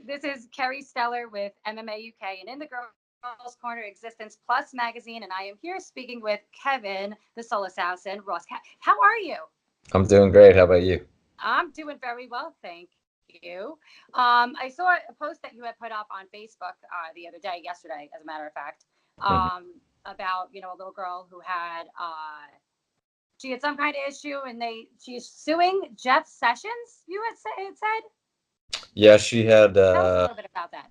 This is Kerry Steller with MMA UK and in the Girls Corner Existence Plus magazine, and I am here speaking with Kevin, the Soul Assassin, Ross. How are you? I'm doing great. How about you? I'm doing very well, thank you. I saw a post that you had put up on Facebook the other day, yesterday, as a matter of fact, Mhm. about a little girl who had she had some kind of issue, and she's suing Jeff Sessions. You had said. Yeah, she had. Tell us a little bit about that.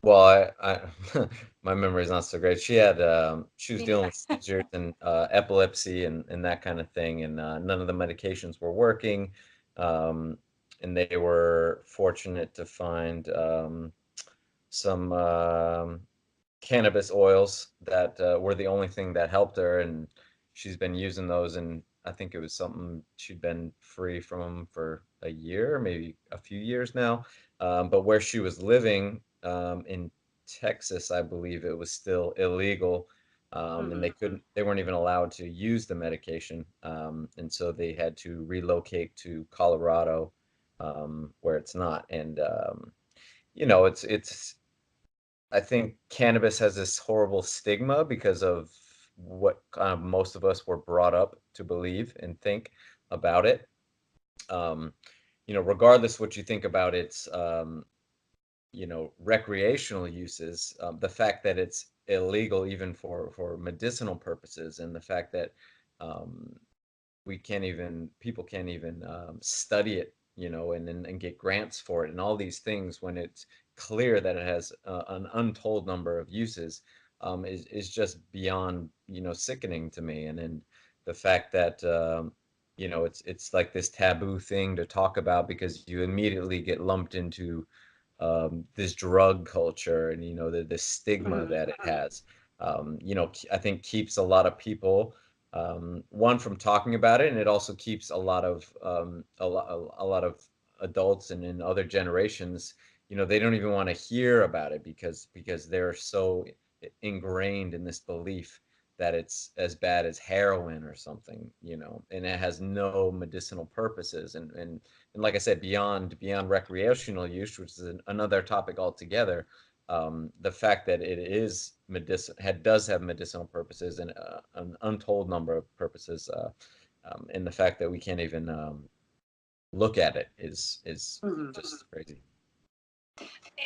Well, my memory is not so great. She was Me dealing neither. with seizures and epilepsy and that kind of thing, and none of the medications were working. Um, and they were fortunate to find some cannabis oils that were the only thing that helped her, and she's been using those. And I think it was something she'd been free from for a year, maybe a few years now. But where she was living in Texas, I believe it was still illegal. And Hmm. they weren't even allowed to use the medication. And so they had to relocate to Colorado, where it's not. And, it's I think cannabis has this horrible stigma because of what kind of most of us were brought up to believe and think about it. Um, Regardless what you think about its, recreational uses, the fact that it's illegal even for medicinal purposes, and the fact that um, people can't even study it, and get grants for it and all these things when it's clear that it has an untold number of uses, is just beyond, sickening to me. And then the fact that, it's like this taboo thing to talk about because you immediately get lumped into this drug culture, and the stigma Hmm. that it has, I think keeps a lot of people, one, from talking about it, and it also keeps a lot of adults and in other generations, they don't even want to hear about it because they're so ingrained in this belief that it's as bad as heroin or something, and it has no medicinal purposes. And like I said, beyond recreational use, which is another topic altogether, the fact that it is does have medicinal purposes and an untold number of purposes, and the fact that we can't even look at it is Hmm. just crazy.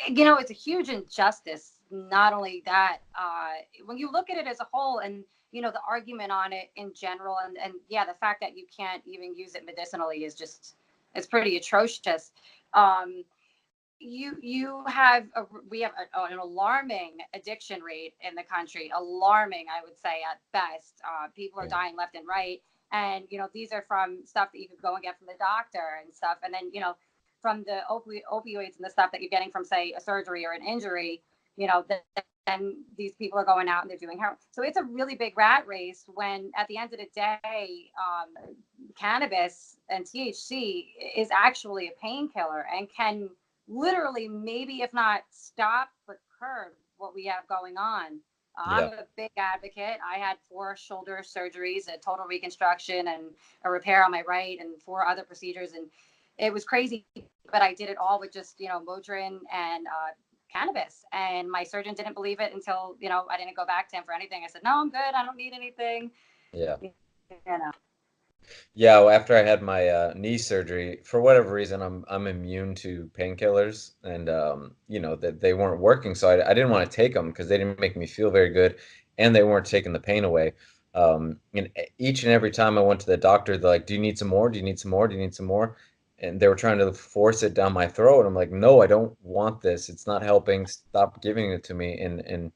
It's a huge injustice. Not only that, when you look at it as a whole, and the argument on it in general, and yeah, the fact that you can't even use it medicinally is just, it's pretty atrocious. Um, we have an alarming addiction rate in the country. Alarming, I would say, at best. People are Yeah. dying left and right, and these are from stuff that you could go and get from the doctor and stuff, and then from the opioids and the stuff that you're getting from, say, a surgery or an injury. Then these people are going out and they're doing heroin. So it's a really big rat race. When at the end of the day, cannabis and THC is actually a painkiller and can literally, maybe if not stop but curb what we have going on. I'm Yeah. a big advocate. I had 4 shoulder surgeries, a total reconstruction, and a repair on my right, and 4 other procedures, and it was crazy. But I did it all with just Motrin and cannabis. And my surgeon didn't believe it until I didn't go back to him for anything. I said, no, I'm good. I don't need anything. Yeah. You know. Yeah, well, after I had my knee surgery, for whatever reason, I'm immune to painkillers, and that they weren't working, so I didn't want to take them because they didn't make me feel very good, and they weren't taking the pain away. And each and every time I went to the doctor, they're like, "Do you need some more? Do you need some more? Do you need some more?" And they were trying to force it down my throat. I'm like, "No, I don't want this. It's not helping. Stop giving it to me." And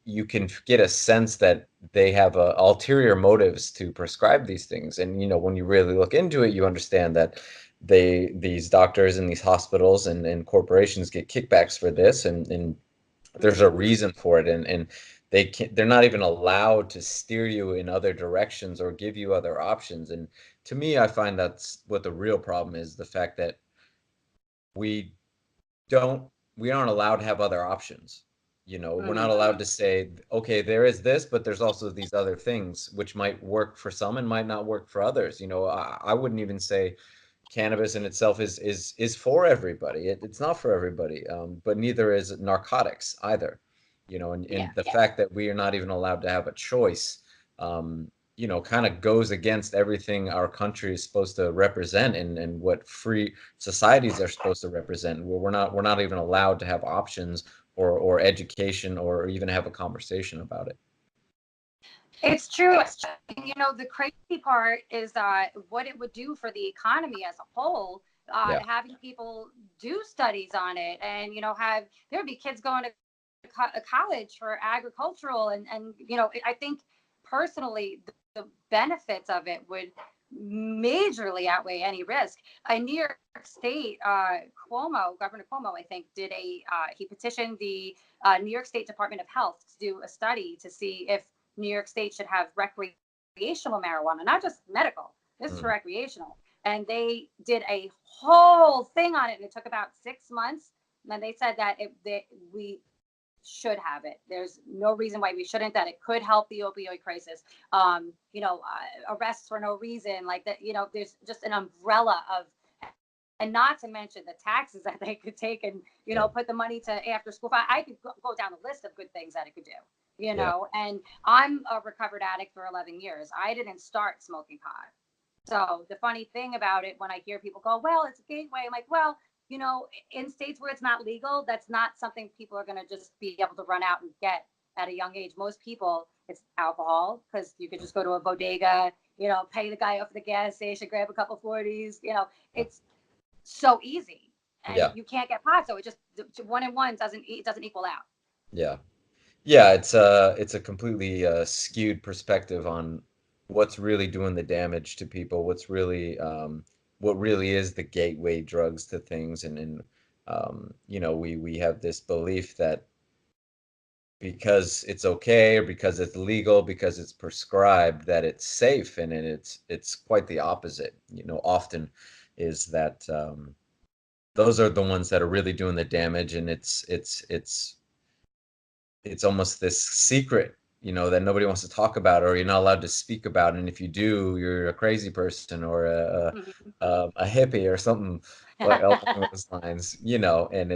you can get a sense that they have ulterior motives to prescribe these things. And when you really look into it, you understand that these doctors and these hospitals and corporations get kickbacks for this, and there's a Mhm. reason for it. And they're not even allowed to steer you in other directions or give you other options. And to me, I find that's what the real problem is: the fact that we don't we aren't allowed to have other options. We're not Mhm. allowed to say, okay, there is this, but there's also these other things which might work for some and might not work for others. I wouldn't even say cannabis in itself is for everybody. It's not for everybody, but neither is narcotics either. You know, Yeah, and the yeah. fact that we are not even allowed to have a choice, you know, kind of goes against everything our country is supposed to represent, and what free societies are supposed to represent. Where we're not even allowed to have options or education or even have a conversation about it. It's true. And, you know, the crazy part is what it would do for the economy as a whole. Yeah. Having people do studies on it, and you know, there would be kids going to college for agricultural, and you know, I think personally the benefits of it would majorly outweigh any risk. In New York State, Governor Cuomo, I think, he petitioned the New York State Department of Health to do a study to see if New York State should have recreational marijuana, not just medical. This is for Mm. recreational. And they did a whole thing on it, and it took about 6 months. And then they said that we should have it. There's no reason why we shouldn't. That it could help the opioid crisis. You know, arrests for no reason, like that. You know, there's just an umbrella of, and not to mention the taxes that they could take, and you Yeah. know, put the money to after school. I could go down a list of good things that it could do. You Yeah. know, and I'm a recovered addict for 11 years. I didn't start smoking pot. So the funny thing about it, when I hear people go, well, it's a gateway, I'm like, well, you know, in states where it's not legal, that's not something people are going to just be able to run out and get at a young age. Most people, it's alcohol, because you could just go to a bodega, you know, pay the guy off at the gas station, grab a couple 40s, you know, it's so easy. And Yeah. you can't get pot. So it just, one and one doesn't equal out. Yeah. Yeah, it's a completely skewed perspective on what's really doing the damage to people, what really is the gateway drugs to things, and you know, we have this belief that because it's okay or because it's legal, because it's prescribed, that it's safe, and it's quite the opposite. You know, often is that those are the ones that are really doing the damage, and it's almost this secret, you know, that nobody wants to talk about, or you're not allowed to speak about. And if you do, you're a crazy person or a hippie or something like along those lines, you know. And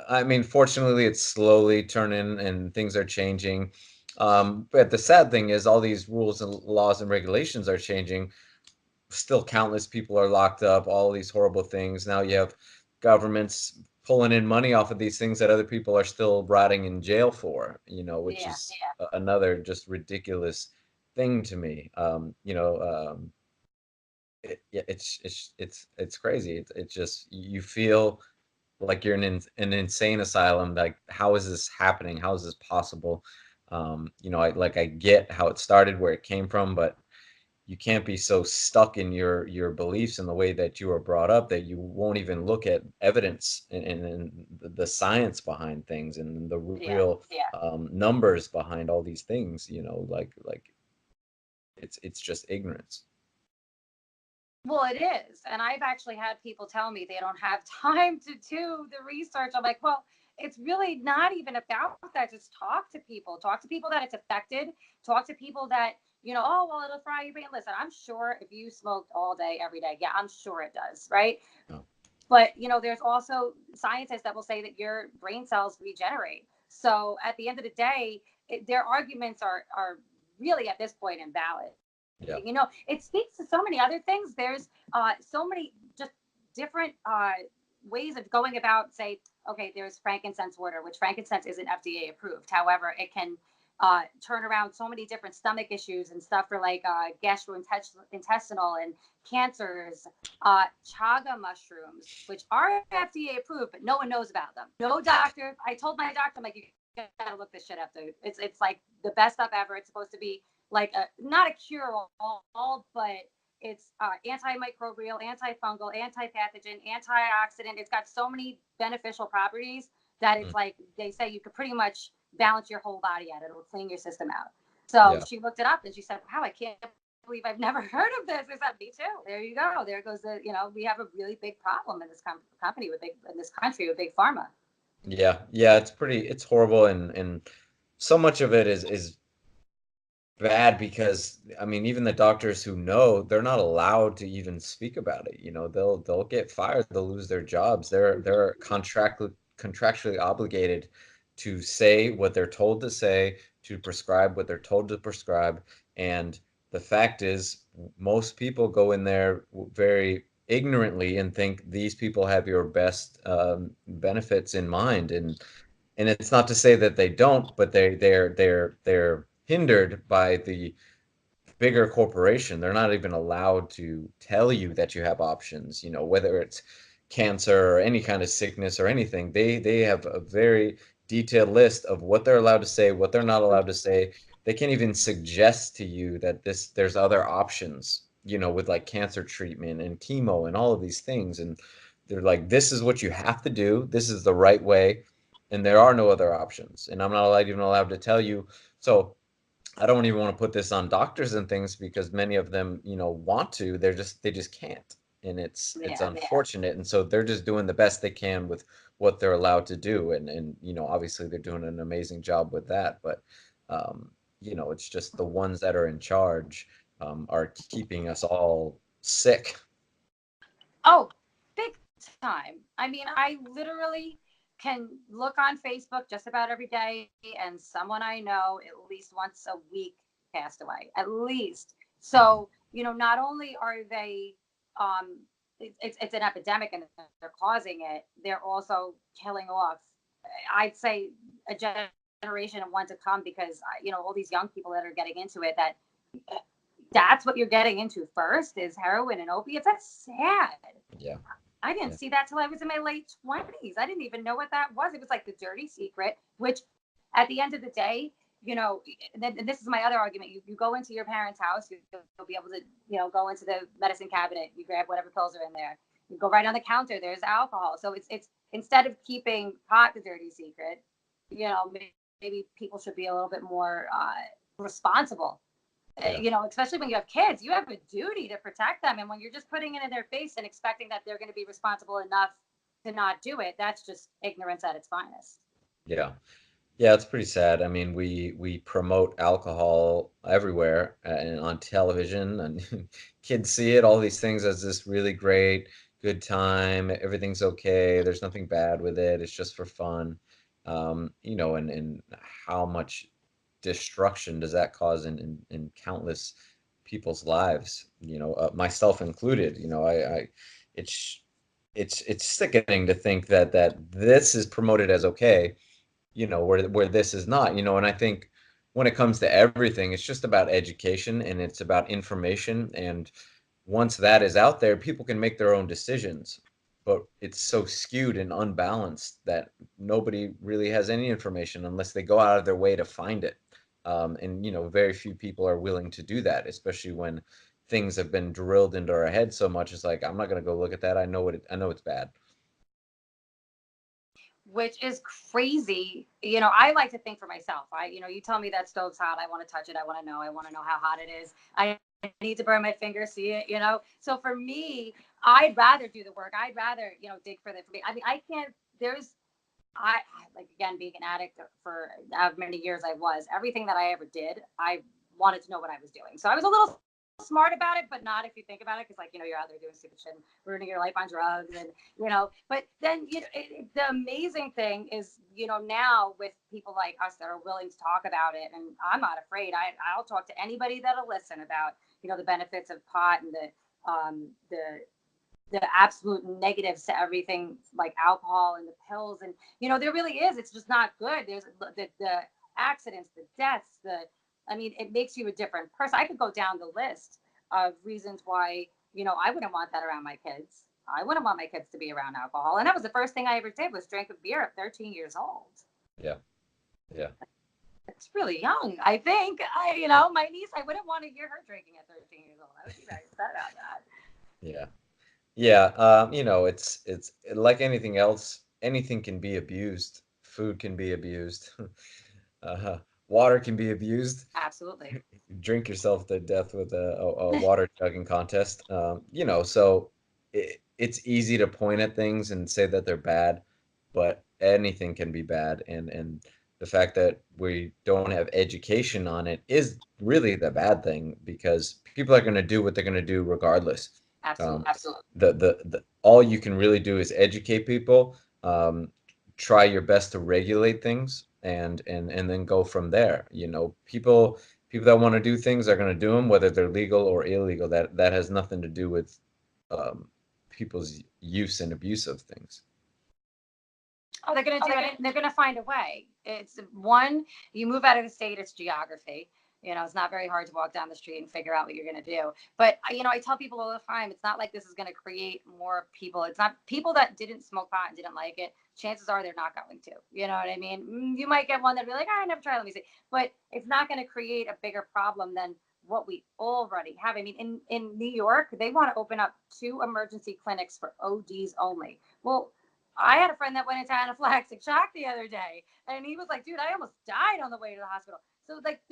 I mean, fortunately, it's slowly turning and things are changing. But the sad thing is, all these rules and laws and regulations are changing. Still, countless people are locked up. All these horrible things. Now you have governments pulling in money off of these things that other people are still rotting in jail for, you know, which Yeah. is another just ridiculous thing to me. You know, yeah, it's crazy. It's just you feel like you're in an insane asylum. Like, how is this happening? How is this possible? You know, I get how it started, where it came from, but you can't be so stuck in your beliefs and the way that you were brought up that you won't even look at evidence and the science behind things and the Yeah. real numbers behind all these things. You know, like it's just ignorance. Well, it is. And I've actually had people tell me they don't have time to do the research. I'm like, well, it's really not even about that. Just talk to people that it's affected, talk to people that, you know, oh, well, it'll fry your brain. Listen, I'm sure if you smoked all day, every day, yeah, I'm sure it does, right? No. But, you know, there's also scientists that will say that your brain cells regenerate. So at the end of the day, their arguments are really at this point invalid. Yeah. You know, it speaks to so many other things. There's so many just different ways of going about, say, okay, there's frankincense water, which frankincense isn't FDA approved. However, it can turn around so many different stomach issues and stuff for like gastrointestinal and cancers. Chaga mushrooms, which are FDA approved, but no one knows about them. No doctor. I told my doctor, I'm like, you gotta look this shit up, dude. It's like the best stuff ever. It's supposed to be like not a cure all, but it's antimicrobial, antifungal, antipathogen, antioxidant. It's got so many beneficial properties that it's Mm. like they say you could pretty much balance your whole body out. It'll clean your system out. So Yeah. she looked it up and she said, wow, I can't believe I've never heard of this. I said, me too. There you go. There goes you know, we have a really big problem in this company in this country with big pharma. Yeah. It's horrible, and so much of it is bad because I mean, even the doctors who know, they're not allowed to even speak about it. You know, they'll get fired, they'll lose their jobs. They're contractually obligated to say what they're told to say, to prescribe what they're told to prescribe. And the fact is, most people go in there very ignorantly and think these people have your best benefits in mind. And it's not to say that they don't, but they're hindered by the bigger corporation. They're not even allowed to tell you that you have options, you know, whether it's cancer or any kind of sickness or anything. They have a very detailed list of what they're allowed to say, what they're not allowed to say. They can't even suggest to you that there's other options, you know, with like cancer treatment and chemo and all of these things. And they're like, this is what you have to do. This is the right way, and there are no other options. And I'm not allowed, even allowed to tell you. So I don't even want to put this on doctors and things because many of them, you know, want to. They just can't. And it's Yeah, unfortunate. And so they're just doing the best they can with what they're allowed to do. And you know, obviously they're doing an amazing job with that. But um, you know, it's just the ones that are in charge are keeping us all sick. oh, big time. I mean, I literally can look on Facebook just about every day, and someone I know at least once a week passed away, at least. Mhm. So, not only are they, um, it's an epidemic and they're causing it, they're also killing off, I'd say, a generation of one to come because, all these young people that are getting into it, that's what you're getting into first is heroin and opiates. That's sad. Yeah. I didn't Yeah. see that till I was in my late 20s. I didn't even know what that was. It was like the dirty secret, which at the end of the day, and this is my other argument. You go into your parents' house, you'll be able to, go into the medicine cabinet, you grab whatever pills are in there. You go right on the counter, there's alcohol. So it's instead of keeping pot the dirty secret, maybe people should be a little bit more responsible, Yeah. especially when you have kids, you have a duty to protect them. And when you're just putting it in their face and expecting that they're going to be responsible enough to not do it, that's just ignorance at its finest. Yeah. Yeah, it's pretty sad. I mean, we promote alcohol everywhere and on television, and kids see it, all these things as this really great, good time. Everything's okay. There's nothing bad with it. It's just for fun. You know, and how much destruction does that cause in countless people's lives, you know, myself included. You know, it's it's sickening to think that this is promoted as okay, you know, where this is not, you know. And I think when it comes to everything, it's just about education and it's about information. And once that is out there, people can make their own decisions. But it's so skewed and unbalanced that nobody really has any information unless they go out of their way to find it. And you know, very few people are willing to do that, especially when things have been drilled into our head so much. It's like, I'm not going to go look at that. I know it's bad. Which is crazy. I like to think for myself. You tell me that stove's hot. I want to touch it. I want to know. I want to know how hot it is. I need to burn my finger, see it. So for me, I'd rather do the work. I'd rather, dig for the information. I mean, I can't, I like, again, being an addict for how many years I was, everything that I ever did, I wanted to know what I was doing. So I was a little smart about it, but not if you think about it, because like, you're out there doing stupid shit and ruining your life on drugs, and but then the amazing thing is, now with people like us that are willing to talk about it, and I'm not afraid. I'll talk to anybody that'll listen about the benefits of pot and the absolute negatives to everything like alcohol and the pills. And there really is, it's just not good. There's the accidents, the deaths, I mean, it makes you a different person. I could go down the list of reasons why I wouldn't want that around my kids. I wouldn't want my kids to be around alcohol. And that was the first thing I ever did, was drink a beer at 13 years old. Yeah. Yeah. It's really young, I think. My niece, I wouldn't want to hear her drinking at 13 years old. I would be very upset about that. Yeah. Yeah, you know, it's like anything else. Anything can be abused. Food can be abused. Uh, water can be abused. Absolutely. Drink yourself to death with a water chugging contest. You know, so it's easy to point at things and say that they're bad, but anything can be bad, and the fact that we don't have education on it is really the bad thing, because people are going to do what they're going to do regardless. Absolutely. Absolutely. The all you can really do is educate people, try your best to regulate things, and then go from there. You know, people that want to do things are going to do them, whether they're legal or illegal. That has nothing to do with people's use and abuse of things. Oh, they're going to do it. They're going to find a way. It's one, you move out of the state, it's geography. You know, it's not very hard to walk down the street and figure out what you're going to do. But, you know, I tell people all the time, it's not like this is going to create more people. It's not people that didn't smoke pot and didn't like it. Chances are they're not going to. You know what I mean? You might get one that'll be like, oh, I never tried. Let me see. But it's not going to create a bigger problem than what we already have. I mean, in New York, they want to open up 2 emergency clinics for ODs only. Well, I had a friend that went into anaphylactic shock the other day, and he was like, dude, I almost died on the way to the hospital. So, like,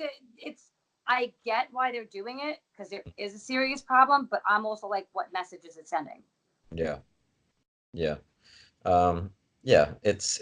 I get why they're doing it, because there is a serious problem, but I'm also like, what message is it sending? Yeah. Yeah. Yeah, it's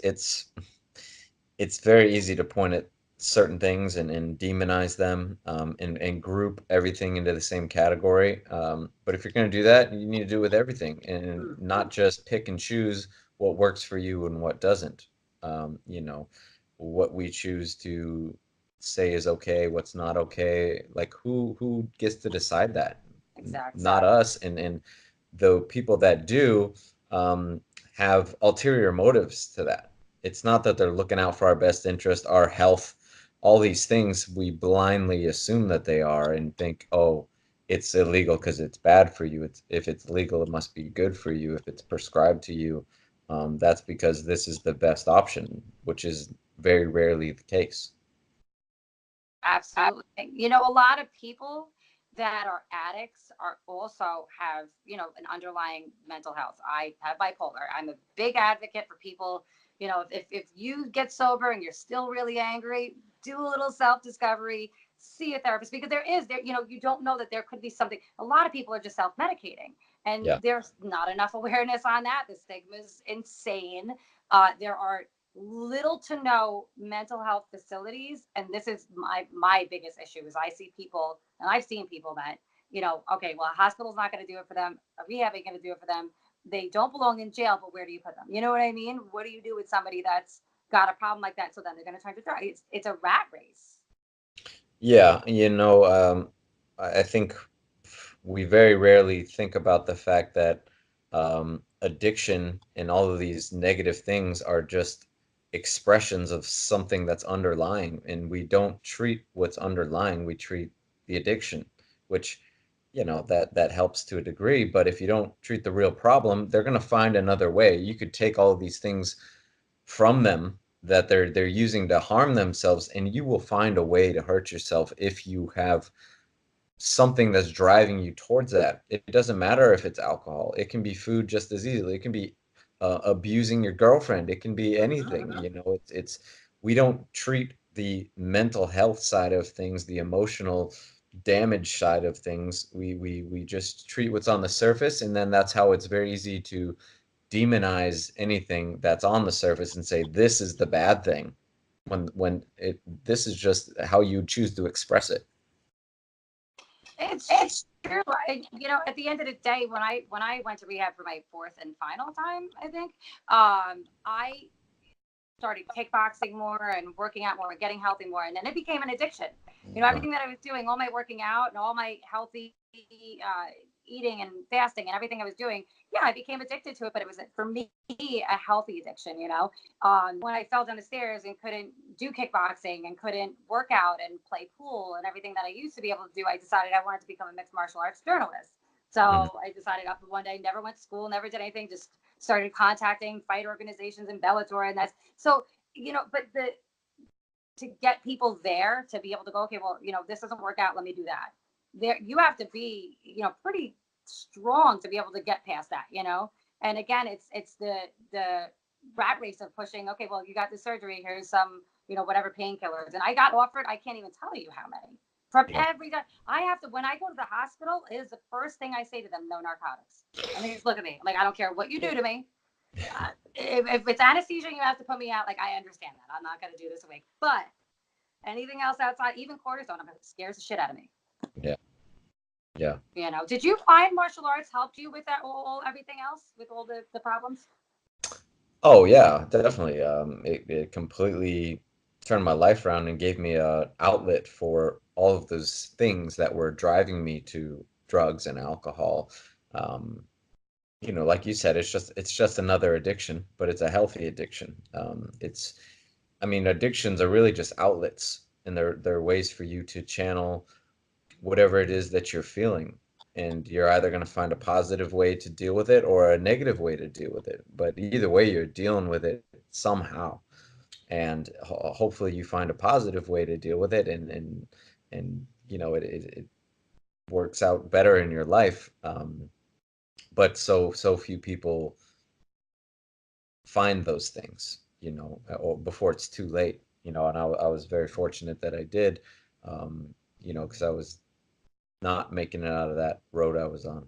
very easy to point at certain things and demonize them, and group everything into the same category. But if you're going to do that, you need to do it with everything, and not just pick and choose what works for you and what doesn't. You know, what we choose to say is okay, what's not okay. Like, who gets to decide that? Exactly. Not us. And the people that do, um, have ulterior motives to that. It's not that they're looking out for our best interest, our health, all these things we blindly assume that they are, and think, oh, it's illegal because it's bad for you. It's, if it's legal, it must be good for you. If it's prescribed to you, that's because this is the best option, which is very rarely the case. Absolutely. You know, a lot of people that are addicts are also have, you know, an underlying mental health. I have bipolar. I'm a big advocate for people, you know, if you get sober and you're still really angry, do a little self-discovery, see a therapist, because there, you know, you don't know that there could be something. A lot of people are just self-medicating, and Yeah. there's not enough awareness on that. The stigma is insane. There are little to no mental health facilities, and this is my biggest issue. Is I see people, and I've seen people that, you know, okay, well, a hospital's not going to do it for them, a rehab ain't going to do it for them, they don't belong in jail, but where do you put them? You know what I mean? What do you do with somebody that's got a problem like that? So then they're going to turn to drugs. It's a rat race. Yeah, you know, I think we very rarely think about the fact that, addiction and all of these negative things are just expressions of something that's underlying, and we don't treat what's underlying. We treat the addiction, which, you know, that helps to a degree. But if you don't treat the real problem, they're going to find another way. You could take all of these things from them that they're using to harm themselves, and you will find a way to hurt yourself if you have something that's driving you towards that. It doesn't matter if it's alcohol. It can be food just as easily. It can be, abusing your girlfriend. It can be anything. You know, it's we don't treat the mental health side of things, the emotional damage side of things. We just treat what's on the surface, and then that's how it's very easy to demonize anything that's on the surface and say this is the bad thing, when it this is just how you choose to express it. It's true. You know, at the end of the day, when I went to rehab for my 4th and final time, I think, I started kickboxing more and working out more and getting healthy more, and then it became an addiction. You know, everything that I was doing, all my working out and all my healthy eating and fasting and everything I was doing, yeah, I became addicted to it. But it was, for me, a healthy addiction. You know, when I fell down the stairs and couldn't do kickboxing and couldn't work out and play pool and everything that I used to be able to do, I decided I wanted to become a mixed martial arts journalist. So I decided up one day, never went to school, never did anything, just started contacting fight organizations and Bellator, and that's so, you know. But to get people there to be able to go, okay, well, you know, this doesn't work out, let me do that. There, you have to be, you know, pretty strong to be able to get past that, you know. And again, it's the rat race of pushing. Okay, well, you got the surgery. Here's some, you know, whatever painkillers, and I got offered. I can't even tell you how many from Yeah. every time. I have to, when I go to the hospital, it is the first thing I say to them: no narcotics. And they just look at me like, I don't care what you do to me. If it's anesthesia and you have to put me out, like, I understand that. I'm not going to do this awake. But anything else outside, even cortisone, it scares the shit out of me. Yeah. Yeah. You know, did you find martial arts helped you with that all everything else, with all the problems? Oh yeah, definitely. It completely turned my life around and gave me a outlet for all of those things that were driving me to drugs and alcohol. Um, like you said, it's just another addiction, but it's a healthy addiction. I mean, addictions are really just outlets, and they're ways for you to channel whatever it is that you're feeling. And you're either going to find a positive way to deal with it or a negative way to deal with it. But either way, you're dealing with it somehow. And hopefully you find a positive way to deal with it, and it works out better in your life. But so few people find those things, or before it's too late, and I was very fortunate that I did, because I was not making it out of that road I was on.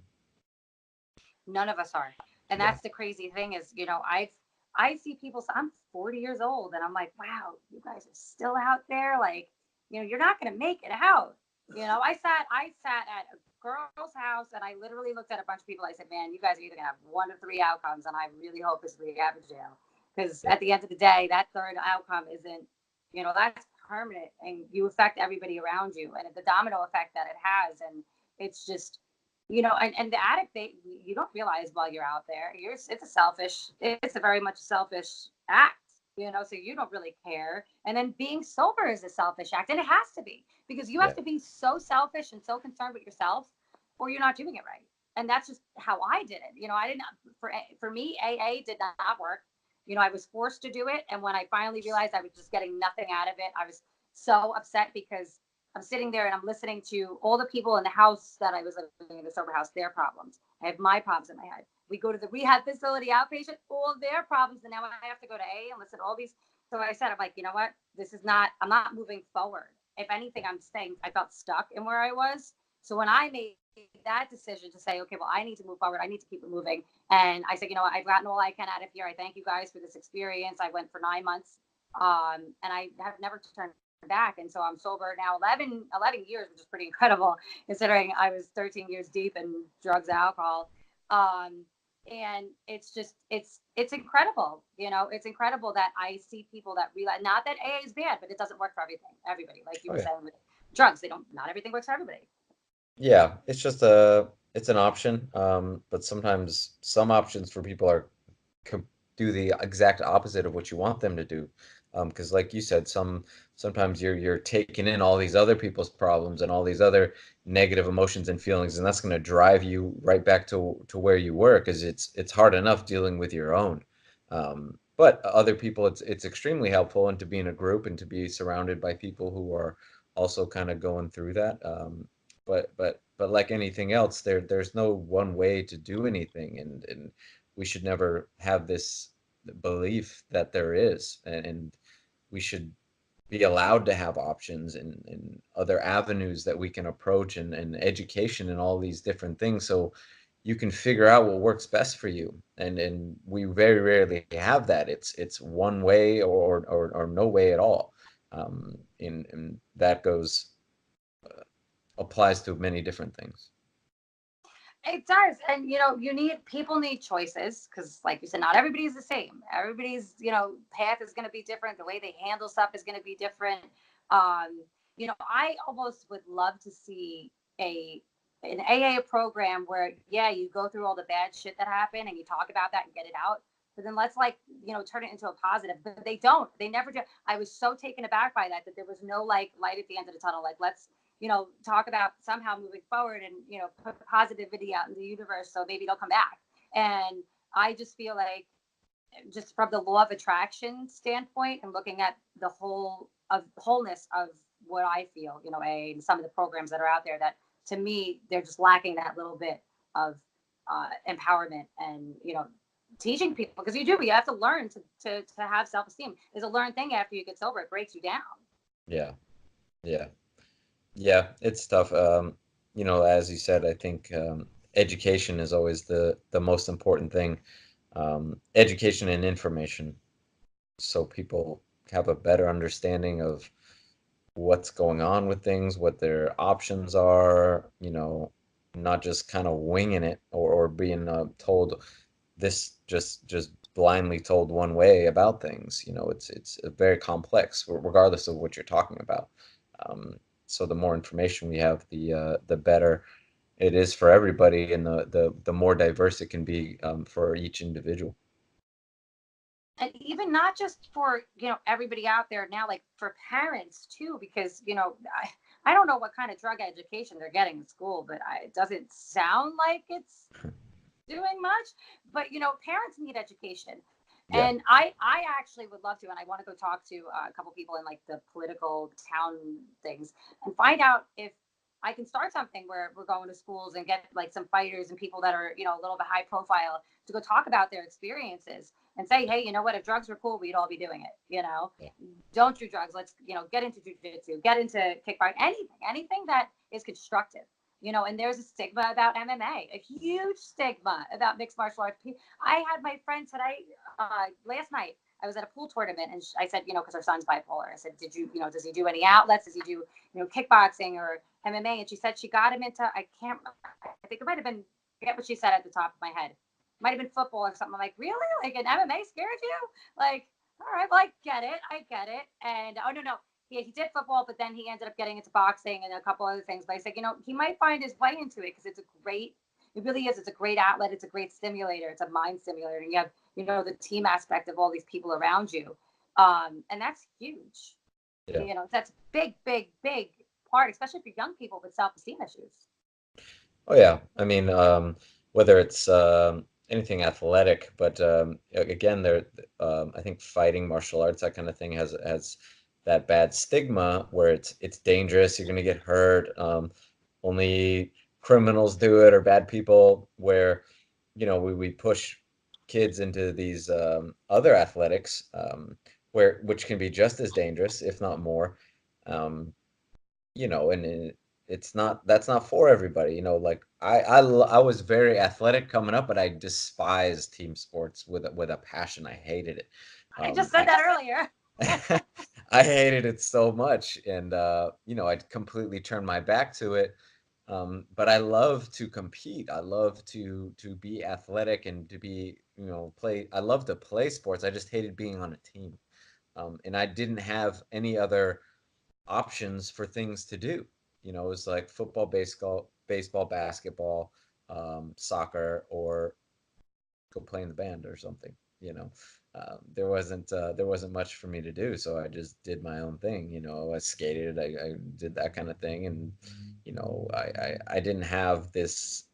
None of us are. And Yeah. that's the crazy thing is, I see people, I'm 40 years old and I'm like, wow, you guys are still out there. Like, you're not going to make it out. I sat at a girl's house and I literally looked at a bunch of people. I said, man, you guys are either going to have one of three outcomes. And I really hope it's rehab in jail. Because Yeah. at the end of the day, that third outcome isn't, that's permanent and you affect everybody around you and the domino effect that it has. And it's just, and the addict, you don't realize while you're out there, it's a very much selfish act, so you don't really care. And then being sober is a selfish act, and it has to be because you have Yeah. to be so selfish and so concerned with yourself, or you're not doing it right. And that's just how I did it. I didn't, for me, AA did not work. I was forced to do it. And when I finally realized I was just getting nothing out of it, I was so upset because I'm sitting there and I'm listening to all the people in the house that I was living in, the sober house, their problems. I have my problems in my head. We go to the rehab facility outpatient, all their problems. And now I have to go to A and listen to all these. So I said, I'm like, you know what? I'm not moving forward. If anything, I'm staying, I felt stuck in where I was. So when I made that decision to say, okay, well, I need to move forward, I need to keep it moving. And I said, I've gotten all I can out of here. I thank you guys for this experience. I went for 9 months and I have never turned back. And so I'm sober now 11 years, which is pretty incredible considering I was 13 years deep in drugs and alcohol. Um, and it's just, it's incredible. It's incredible that I see people that realize, not that AA is bad, but it doesn't work for everybody. Like you Oh were yeah. saying with drugs, not everything works for everybody. Yeah, it's an option. But sometimes some options for people do the exact opposite of what you want them to do. Because like you said, sometimes you're taking in all these other people's problems and all these other negative emotions and feelings, and that's going to drive you right back to where you were, because it's hard enough dealing with your own. But other people, it's extremely helpful, and to be in a group and to be surrounded by people who are also kind of going through that. But like anything else, there's no one way to do anything, and we should never have this belief that there is, and we should be allowed to have options and other avenues that we can approach, and education and all these different things, so you can figure out what works best for you. And we very rarely have that. It's one way or no way at all. And that goes applies to many different things. It does. And people need choices because like you said, not everybody's the same. Everybody's, path is going to be different. The way they handle stuff is going to be different. I almost would love to see an AA program where, yeah, you go through all the bad shit that happened and you talk about that and get it out. But then let's turn it into a positive. But they don't. They never do. I was so taken aback by that there was no like light at the end of the tunnel. Like let's talk about somehow moving forward and, put positivity out in the universe so maybe they'll come back. And I just feel like, just from the law of attraction standpoint and looking at the wholeness of what I feel, and some of the programs that are out there, that to me, they're just lacking that little bit of empowerment and, teaching people, because you have to learn to have self-esteem. There's a learned thing after you get sober. It breaks you down. Yeah, yeah. Yeah, it's tough. As you said, I think education is always the most important thing. education and information, so people have a better understanding of what's going on with things, what their options are, not just kind of winging it, or being told this, just blindly told one way about things. It's very complex, regardless of what you're talking about. Um, so the more information we have, the better it is for everybody, and the more diverse it can be, for each individual. And even not just for everybody out there now, like for parents too, because I don't know what kind of drug education they're getting in school, but it doesn't sound like it's doing much. But parents need education, Yeah. and I actually would love to, and I want to go talk to a couple people in like the political town things and find out if I can start something where we're going to schools and get like some fighters and people that are a little bit high profile to go talk about their experiences and say, hey, you know what, if drugs were cool, we'd all be doing it. Yeah. Don't do drugs. Let's get into jujitsu, get into kickboxing, anything that is constructive. And there's a stigma about MMA, a huge stigma about mixed martial arts. I had my friend today, last night, I was at a pool tournament, and I said, because our son's bipolar. I said, does he do any outlets? Does he do, kickboxing or MMA? And she said she got him into, I think it might have been, I forget what she said at the top of my head. Might have been football or something. I'm like, really? Like an MMA scared you? Like, all right, well, I get it. And oh no, he did football, but then he ended up getting into boxing and a couple other things. But I said, he might find his way into it because it really is. It's a great outlet. It's a great stimulator. It's a mind stimulator. And you have, the team aspect of all these people around you. And that's huge. Yeah. That's big, big, big part, especially for young people with self-esteem issues. Oh yeah. I mean, whether it's anything athletic, but again, I think fighting, martial arts, that kind of thing has that bad stigma where it's dangerous. You're gonna get hurt. Only criminals do it, or bad people. Where we push kids into these other athletics, which can be just as dangerous, if not more. Um, and that's not for everybody. Like I was very athletic coming up, but I despised team sports with a passion. I hated it. I just said that earlier. I hated it so much, and I'd completely turned my back to it. But I love to compete. I love to be athletic and to be, play. I love to play sports. I just hated being on a team. And I didn't have any other options for things to do. It was like football, baseball, basketball, soccer, or go play in the band or something. There wasn't much for me to do, so I just did my own thing. I skated, I did that kind of thing, and I didn't have this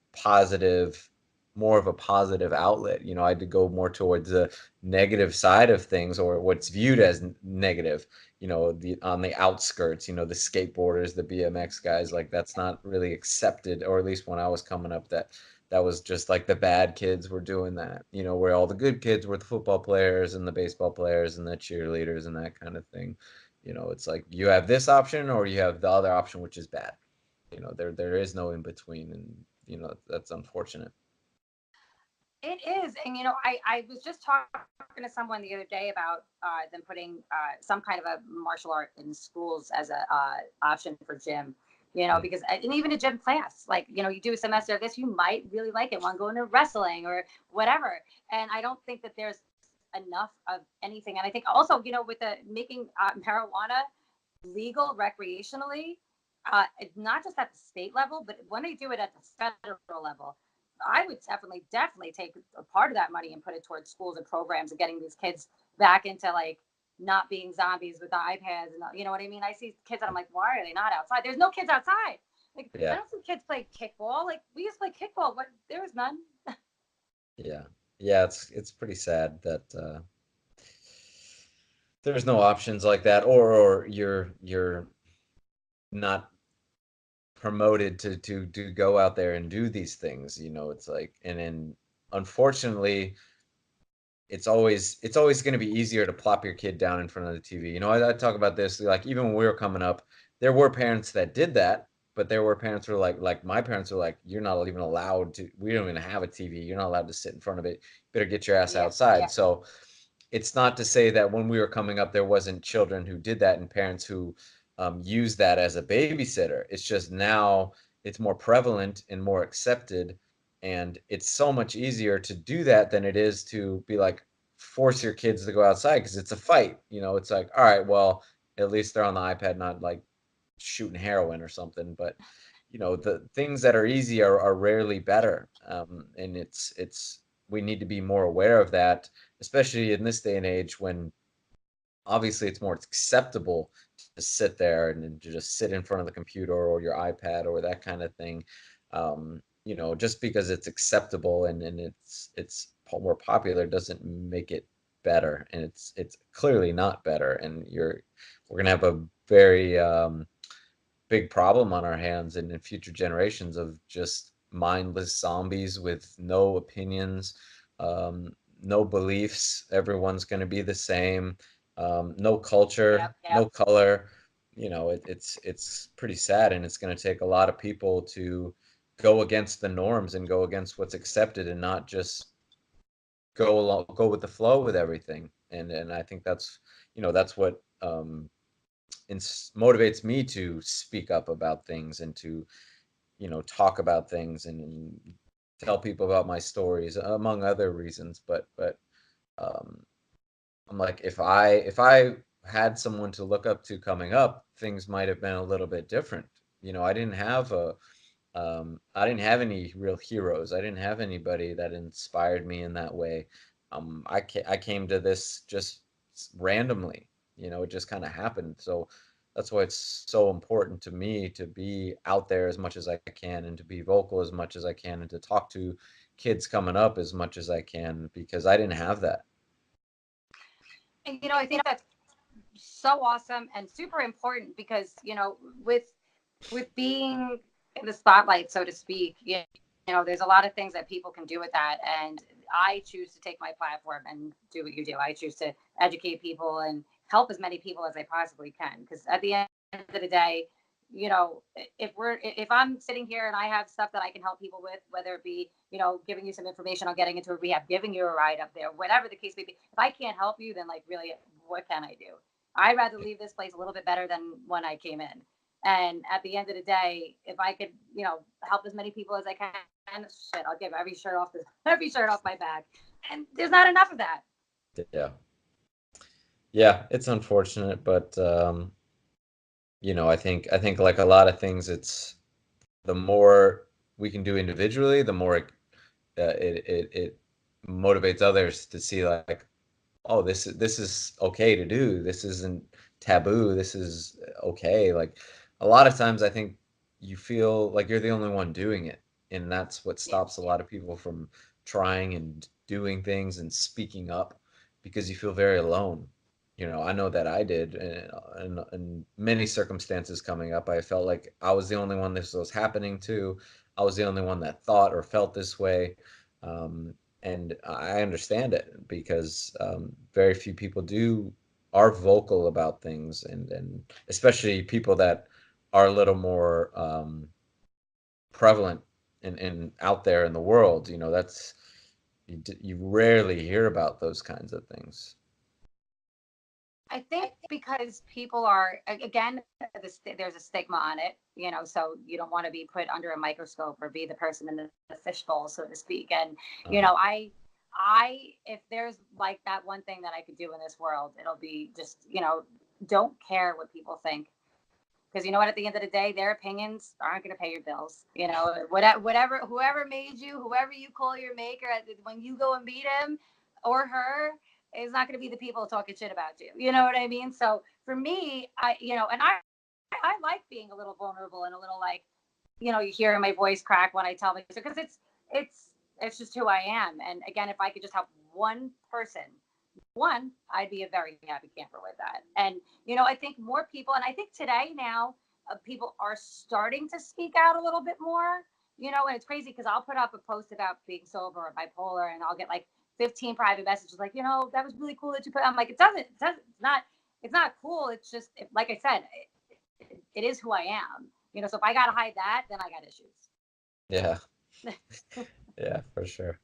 more of a positive outlet. I had to go more towards the negative side of things, or what's viewed as negative. On the outskirts, the skateboarders, the BMX guys, like that's not really accepted, or at least when I was coming up, that was just like the bad kids were doing that, where all the good kids were the football players and the baseball players and the cheerleaders and that kind of thing. It's like you have this option or you have the other option, which is bad. There is no in between, and that's unfortunate. It is. And, I was just talking to someone the other day about them putting some kind of a martial art in schools as a option for gym, because, and even a gym class, like, you do a semester of this, you might really like it, want to go into wrestling or whatever. And I don't think that there's enough of anything. And I think also, with the making marijuana legal recreationally, not just at the state level, but when they do it at the federal level, I would definitely take a part of that money and put it towards schools and programs and getting these kids back into like not being zombies with the iPads and you know what I mean? I see kids and I'm like, why are they not outside? There's no kids outside. Like, Yeah. I don't see kids play kickball. Like, we used to play kickball, but there was none. Yeah. Yeah, it's pretty sad that there's no options like that, or you're not promoted to go out there and do these things. It's like, and then unfortunately it's always going to be easier to plop your kid down in front of the TV. I talk about this, like, even when we were coming up, there were parents that did that, but there were parents who were like my parents were like, you're not even allowed to, we don't even have a TV. You're not allowed to sit in front of it. Better get your ass Yeah. outside. So it's not to say that when we were coming up, there wasn't children who did that and parents who use that as a babysitter. It's just now it's more prevalent and more accepted. And it's so much easier to do that than it is to be like, force your kids to go outside because it's a fight. It's like, all right, well, at least they're on the iPad, not like shooting heroin or something. But the things that are easy are rarely better. And it's we need to be more aware of that, especially in this day and age when obviously it's more acceptable to sit there and to just sit in front of the computer or your iPad or that kind of thing. Just because it's acceptable and it's more popular doesn't make it better, and it's clearly not better. And we're gonna have a very big problem on our hands and in future generations of just mindless zombies with no opinions, no beliefs. Everyone's going to be the same. No culture, Yep. Yep. no color. It's pretty sad, and it's going to take a lot of people to go against the norms and go against what's accepted, and not just go with the flow with everything. And I think that's what motivates me to speak up about things and to talk about things and tell people about my stories, among other reasons. But um, I'm like, if I had someone to look up to coming up, things might have been a little bit different. I didn't have any real heroes. I didn't have anybody that inspired me in that way. I came to this just randomly. It just kind of happened. So that's why it's so important to me to be out there as much as I can and to be vocal as much as I can and to talk to kids coming up as much as I can, because I didn't have that. And I think that's so awesome and super important because with being in the spotlight, so to speak, there's a lot of things that people can do with that. And I choose to take my platform and do what you do. I choose to educate people and help as many people as I possibly can. Because at the end of the day, if I'm sitting here and I have stuff that I can help people with, whether it be, giving you some information on getting into a rehab, giving you a ride up there, whatever the case may be, if I can't help you, then like really, what can I do? I'd rather leave this place a little bit better than when I came in. And at the end of the day, if I could, help as many people as I can, shit, I'll give every shirt off my back. And there's not enough of that. Yeah. Yeah, it's unfortunate, but I think like a lot of things, it's the more we can do individually, the more it motivates others to see like, oh, this is okay to do. This isn't taboo. This is okay. Like a lot of times I think you feel like you're the only one doing it, and that's what Yeah. stops a lot of people from trying and doing things and speaking up, because you feel very alone. I know that I did, and in many circumstances coming up, I felt like I was the only one this was happening to. I was the only one that thought or felt this way. And I understand it, because very few people are vocal about things, and especially people that are a little more prevalent and out there in the world. That's you rarely hear about those kinds of things. I think because people are, again, there's a stigma on it, so you don't want to be put under a microscope or be the person in the fishbowl, so to speak. And, Uh, if there's like that one thing that I could do in this world, it'll be just, don't care what people think. Because you know what, at the end of the day, their opinions aren't going to pay your bills. Whatever, whoever made you, whoever you call your maker, when you go and meet him or her, is not going to be the people talking shit about you. You know what I mean? So for me, I like being a little vulnerable and a little like, you hear my voice crack when I tell me, because it's just who I am. And again, if I could just help one person, I'd be a very happy camper with that. And, I think more people, and I think today now, people are starting to speak out a little bit more, and it's crazy because I'll put up a post about being sober or bipolar and I'll get like 15 private messages like, that was really cool that you put. I'm like, it's not cool. It's just, like I said, it is who I am. You know, so if I got to hide that, then I got issues. Yeah. Yeah, for sure.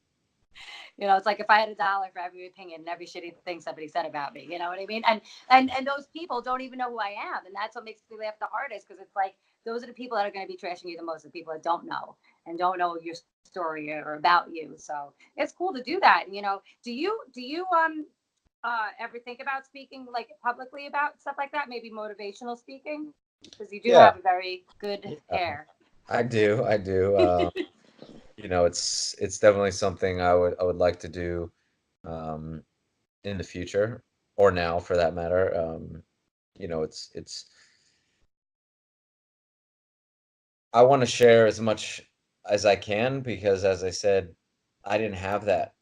You know, it's like if I had $1 for every opinion and every shitty thing somebody said about me, you know what I mean? And those people don't even know who I am, and that's what makes me laugh the hardest, because it's like those are the people that are going to be trashing you the most, the people that don't know and don't know your story or about you. So it's cool to do that. You know, do you ever think about speaking like publicly about stuff like that? Maybe motivational speaking, because you do Yeah, have a very good yeah, hair. I do. I do. You know, it's definitely something I would like to do um, in the future or now for that matter. You know, it's I want to share as much as I can because, as I said, I didn't have that.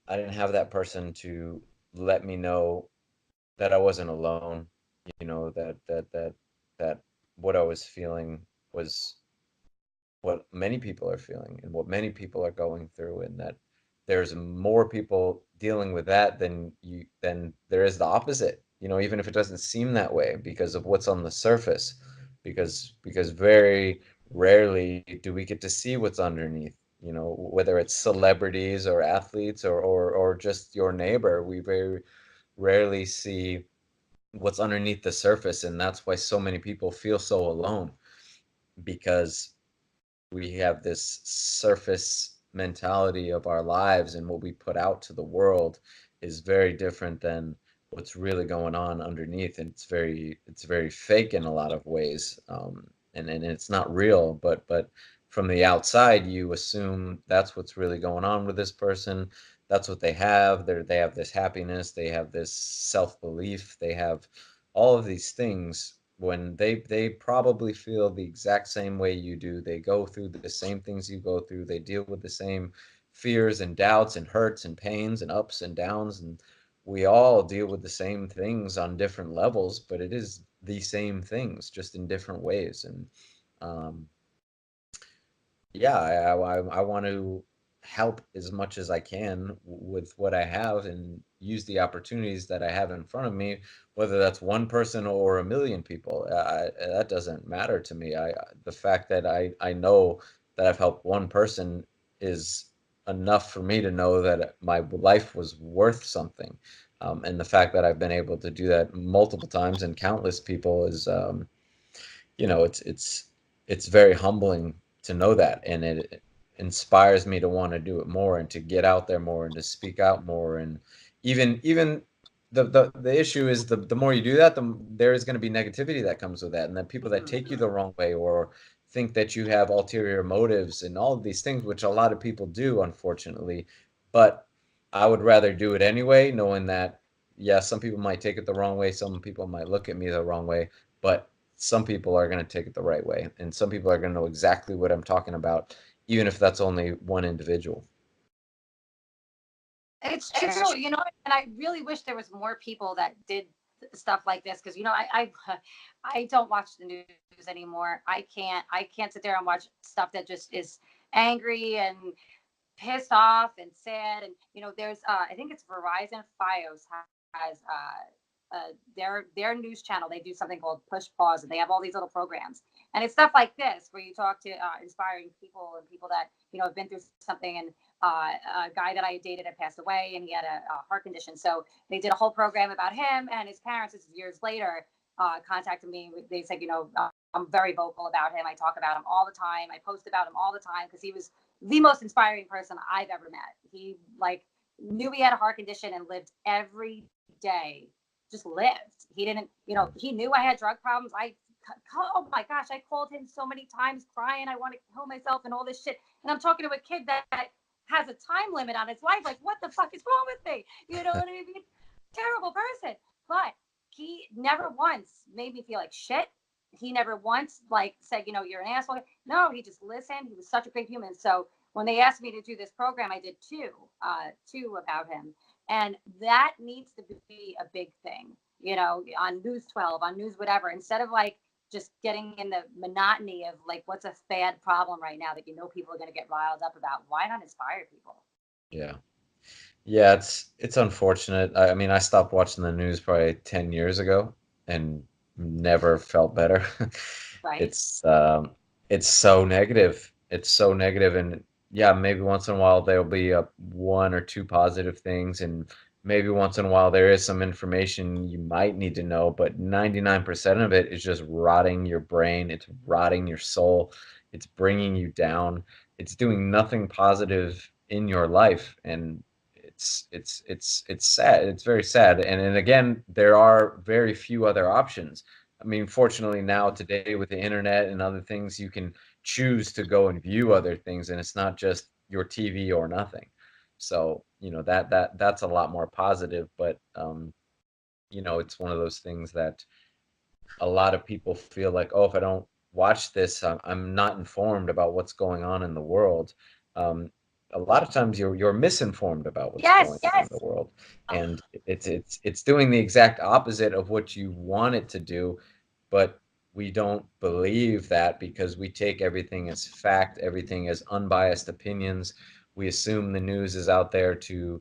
I didn't have that person to let me know that I wasn't alone. You know, that what I was feeling was what many people are feeling and what many people are going through, and that there's more people dealing with that than there is the opposite, you know, even if it doesn't seem that way because of what's on the surface, because very rarely do we get to see what's underneath, you know, whether it's celebrities or athletes or just your neighbor. We very rarely see what's underneath the surface, and that's why so many people feel so alone, because we have this surface mentality of our lives, and what we put out to the world is very different than what's really going on underneath, and it's very fake in a lot of ways, and it's not real, but from the outside you assume that's what's really going on with this person. That's what they have this happiness, they have this self-belief, they have all of these things when they probably feel the exact same way you do. They go through the same things you go through. They deal with the same fears and doubts and hurts and pains and ups and downs, and we all deal with the same things on different levels, but it is the same things just in different ways. And um, yeah, I want to help as much as I can with what I have and use the opportunities that I have in front of me, whether that's one person or a million people. That doesn't matter to me. The fact that I know that I've helped one person is enough for me to know that my life was worth something. And the fact that I've been able to do that multiple times and countless people is, you know, it's very humbling to know that, and it inspires me to want to do it more and to get out there more and to speak out more. And even the issue is the more you do that, there is going to be negativity that comes with that, and then people that Mhm. take you the wrong way or think that you have ulterior motives and all of these things, which a lot of people do, unfortunately. But I would rather do it anyway, knowing that, yeah, some people might take it the wrong way, some people might look at me the wrong way, but some people are going to take it the right way, and some people are going to know exactly what I'm talking about, even if that's only one individual. It's true, you know, and I really wish there was more people that did stuff like this, because you know I don't watch the news anymore. I can't sit there and watch stuff that just is angry and pissed off and sad. And you know, there's I think it's Verizon Fios has their news channel. They do something called Push Pause, and they have all these little programs. And it's stuff like this where you talk to inspiring people and people that you know have been through something. And a guy that I dated had passed away, and he had a heart condition. So they did a whole program about him and his parents. This is years later. Contacted me. They said, you know, I'm very vocal about him. I talk about him all the time. I post about him all the time because he was the most inspiring person I've ever met. He like knew he had a heart condition and lived every day, just lived. He didn't, you know, he knew I had drug problems. Oh my gosh, I called him so many times crying, I want to kill myself and all this shit. And I'm talking to a kid that has a time limit on his life. Like, what the fuck is wrong with me? You know what I mean? Terrible person. But he never once made me feel like shit. He never once like said, you know, you're an asshole. No, he just listened. He was such a great human. So when they asked me to do this program, I did two about him. And that needs to be a big thing, you know, on News 12, on News whatever, instead of like just getting in the monotony of like what's a bad problem right now that you know people are going to get riled up about. Why not inspire people? Yeah. Yeah, it's unfortunate. I mean, I stopped watching the news probably 10 years ago and never felt better. Right. It's It's so negative. It's so negative, and yeah, maybe once in a while there'll be a one or two positive things, and maybe once in a while there is some information you might need to know, but 99% of it is just rotting your brain. It's rotting your soul. It's bringing you down. It's doing nothing positive in your life, and it's sad. It's very sad. And again, there are very few other options. I mean, fortunately now today with the internet and other things, you can choose to go and view other things, and it's not just your TV or nothing. So, that's a lot more positive, but it's one of those things that a lot of people feel like, oh, if I don't watch this, I'm not informed about what's going on in the world. Um, a lot of times you're misinformed about what's going Yes. on in the world, and it's doing the exact opposite of what you want it to do, but we don't believe that because we take everything as fact, everything as unbiased opinions. We assume the news is out there to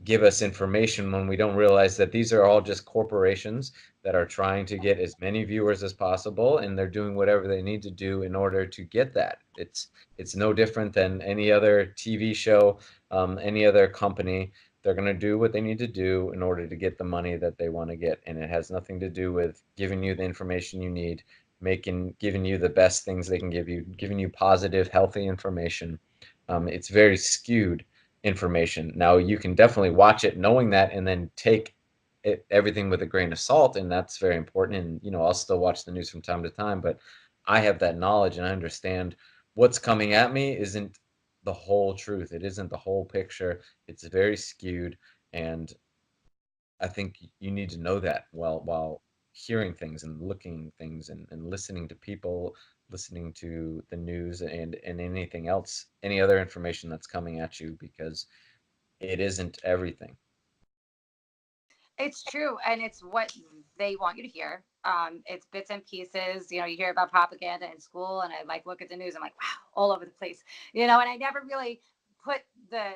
give us information when we don't realize that these are all just corporations that are trying to get as many viewers as possible, and they're doing whatever they need to do in order to get that. It's no different than any other TV show, any other company. They're going to do what they need to do in order to get the money that they want to get, and it has nothing to do with giving you the information you need, giving you the best things they can give you, giving you positive, healthy information. It's very skewed information. Now you can definitely watch it knowing that and then take everything with a grain of salt, and that's very important. And I'll still watch the news from time to time, but I have that knowledge and I understand what's coming at me isn't the whole truth. It isn't the whole picture. It's very skewed, and I think you need to know that while hearing things and looking things and listening to people, listening to the news and anything else, any other information that's coming at you, because it isn't everything. It's true, and it's what they want you to hear. It's bits and pieces. You hear about propaganda in school, and I like look at the news. I'm like, wow, all over the place. And I never really put the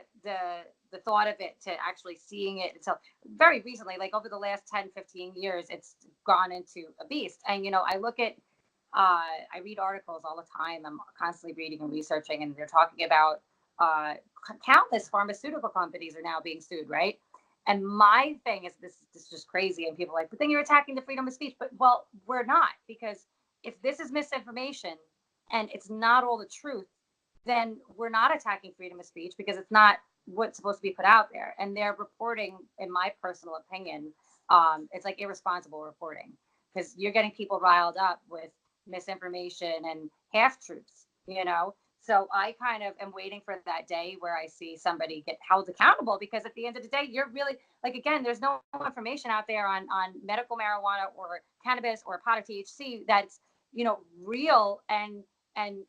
thought of it to actually seeing it until very recently, like over the last 10, 15 years, it's gone into a beast. And I look at, I read articles all the time. I'm constantly reading and researching, and they're talking about uh, countless pharmaceutical companies are now being sued, right? And my thing is this is just crazy. And people are like, but then you're attacking the freedom of speech. But well, we're not, because if this is misinformation and it's not all the truth, then we're not attacking freedom of speech because it's not what's supposed to be put out there. And they're reporting, in my personal opinion, it's like irresponsible reporting because you're getting people riled up with misinformation and half truths. So I kind of am waiting for that day where I see somebody get held accountable, because at the end of the day, you're really like, again, there's no information out there on medical marijuana or cannabis or a pot of THC that's, real and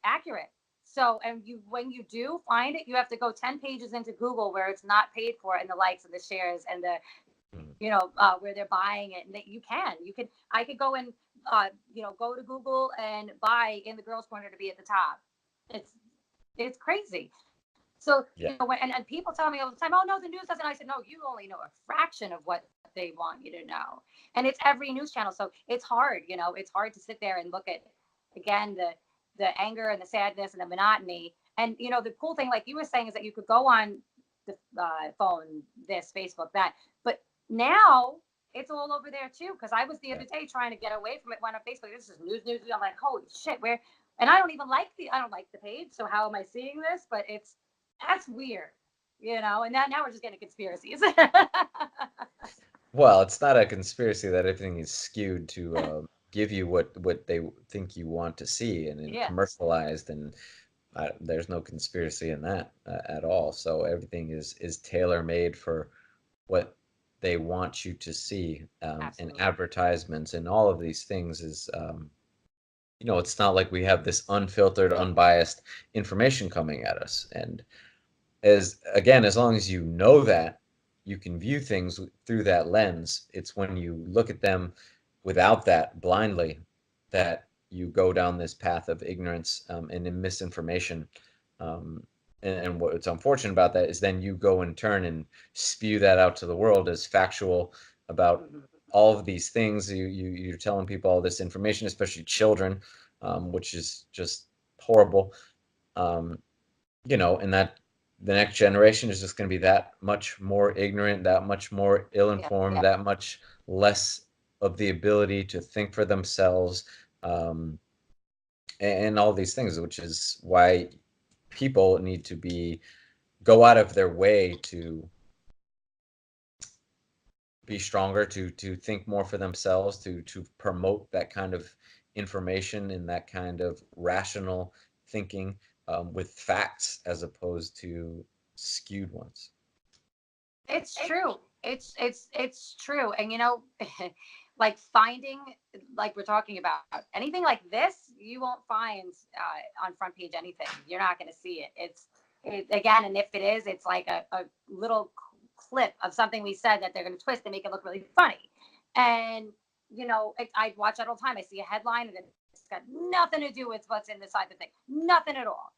accurate. So, and when you do find it, you have to go 10 pages into Google where it's not paid for, and the likes and the shares and the, Mm. where they're buying it. And that I could go and, go to Google and buy In the Girls Corner to be at the top. It's it's crazy. So, Yeah. and people tell me all the time, oh no, the news doesn't. I said, no, you only know a fraction of what they want you to know. And it's every news channel. So it's hard. It's hard to sit there and look at, again, the anger and the sadness and the monotony. And the cool thing, like you were saying, is that you could go on the phone, this, Facebook, that. But now it's all over there too. Because I was the other day trying to get away from it, went on Facebook. This is news. I'm like, holy shit, where? And I don't like the page. So how am I seeing this? But that's weird. And now we're just getting conspiracies. Well, it's not a conspiracy that everything is skewed to give you what they think you want to see, and then Yeah, commercialized, and there's no conspiracy in that at all. So everything is tailor made for what they want you to see, and absolutely. advertisements and all of these things is, it's not like we have this unfiltered, unbiased information coming at us. And as long as you know that, you can view things through that lens. It's when you look at them without that blindly that you go down this path of ignorance, and in misinformation. Um, and what's unfortunate about that is then you go and turn and spew that out to the world as factual about Mhm. all of these things. You're telling people all this information, especially children. which is just horrible. Um, and that the next generation is just going to be that much more ignorant, that much more Yeah, ill-informed, yeah. that much less of the ability to think for themselves, um, and all these things, which is why people need to go out of their way to be stronger, to think more for themselves, to promote that kind of information and that kind of rational thinking, with facts as opposed to skewed ones. It's true. It's true. And like finding, like we're talking about, anything like this, you won't find on front page anything. You're not going to see it. Again, and if it is, it's like a little clip of something we said that they're going to twist and make it look really funny. And I watch that all the time. I see a headline and it's got nothing to do with what's inside the thing. Nothing at all.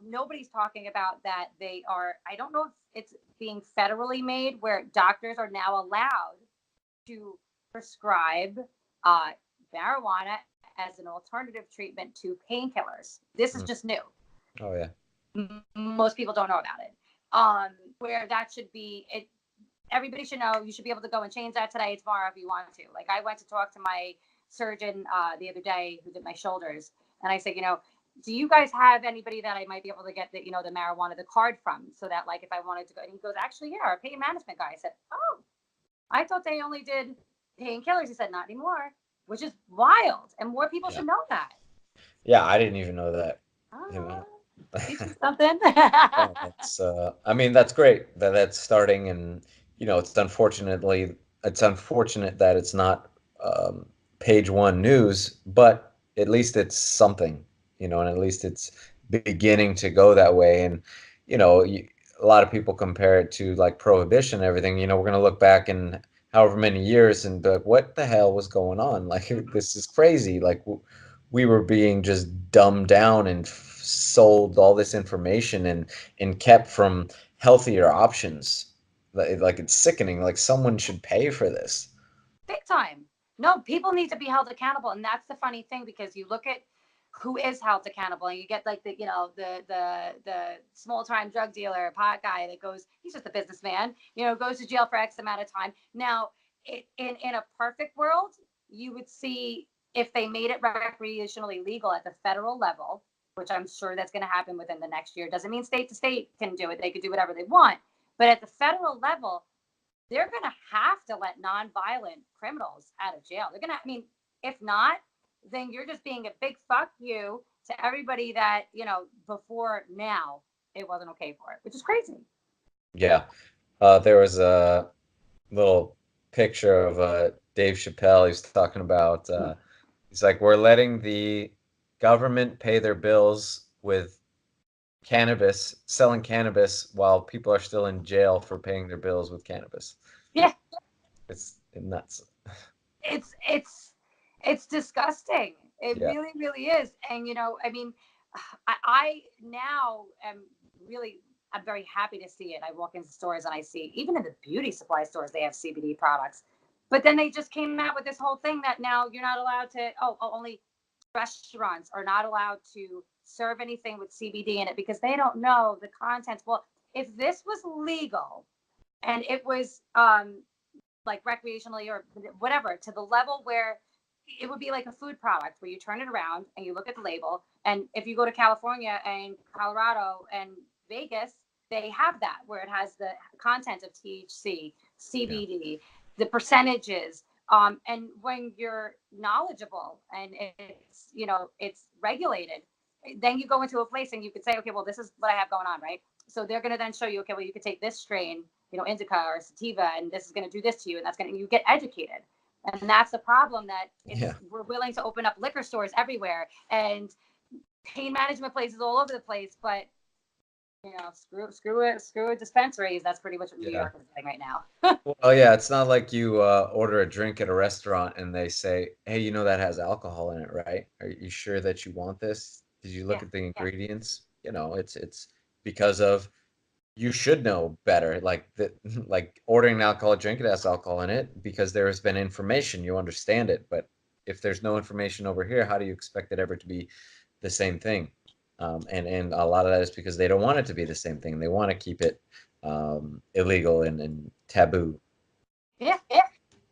Nobody's talking about that they are, I don't know if it's being federally made where doctors are now allowed to prescribe marijuana as an alternative treatment to painkillers. This is Mm. just new. Oh yeah. Most people don't know about it. Where that should be, everybody should know. You should be able to go and change that today, tomorrow, if you want to. Like I went to talk to my surgeon the other day who did my shoulders, and I said, do you guys have anybody that I might be able to get the marijuana, the card from, so that like if I wanted to go? And he goes, actually, yeah, our pain management guy. I said, oh, I thought they only did painkillers. He said, not anymore, which is wild, and more people Yeah. should know that. Yeah, I didn't even know that. You know. Teach you something. Yeah, I mean, that's great that that's starting, and it's unfortunate that it's not page one news, but at least it's something, and at least it's beginning to go that way. And a lot of people compare it to like prohibition and everything. We're going to look back in however many years and be like, what the hell was going on? Like, this is crazy. Like, we were being just dumbed down and sold all this information and kept from healthier options. Like it's sickening. Like someone should pay for this. Big time. No, people need to be held accountable, and that's the funny thing, because you look at who is held accountable, and you get like the small time drug dealer, pot guy that goes, he's just a businessman, goes to jail for X amount of time. Now, in a perfect world, you would see, if they made it recreationally legal at the federal level, which I'm sure that's going to happen within the next year. Doesn't mean state to state can do it. They could do whatever they want. But at the federal level, they're going to have to let nonviolent criminals out of jail. They're going to, I mean, if not, then you're just being a big fuck you to everybody that, before now, it wasn't okay for it, which is crazy. Yeah. There was a little picture of Dave Chappelle. He's talking about, he's like, we're letting the government pay their bills with cannabis, selling cannabis while people are still in jail for paying their bills with cannabis. Yeah. It's nuts. It's disgusting. It Yeah. really, really is. And I mean, I now am really, I'm very happy to see it. I walk into stores and I see, even in the beauty supply stores, they have CBD products. But then they just came out with this whole thing that now you're not allowed to, only restaurants are not allowed to serve anything with CBD in it because they don't know the contents. Well, if this was legal and it was like recreationally or whatever, to the level where it would be like a food product where you turn it around and you look at the label. And if you go to California and Colorado and Vegas, they have that where it has the content of THC, CBD, the percentages. And when you're knowledgeable and it's regulated, then you go into a place and you could say, okay, well, this is what I have going on, right? So they're going to then show you, okay, well, you could take this strain, indica or sativa, and this is going to do this to you, and that's going to, you get educated. And that's the problem, that we're willing to open up liquor stores everywhere and pain management places all over the place, but screw dispensaries. That's pretty much what New York is doing right now. Well, yeah, it's not like you order a drink at a restaurant and they say, hey, that has alcohol in it, right? Are you sure that you want this? Did you look at the ingredients? It's because of, you should know better. Like like ordering an alcoholic drink, it has alcohol in it because there has been information, you understand it. But if there's no information over here, how do you expect it ever to be the same thing? And a lot of that is because they don't want it to be the same thing. They want to keep it illegal and taboo. Yeah.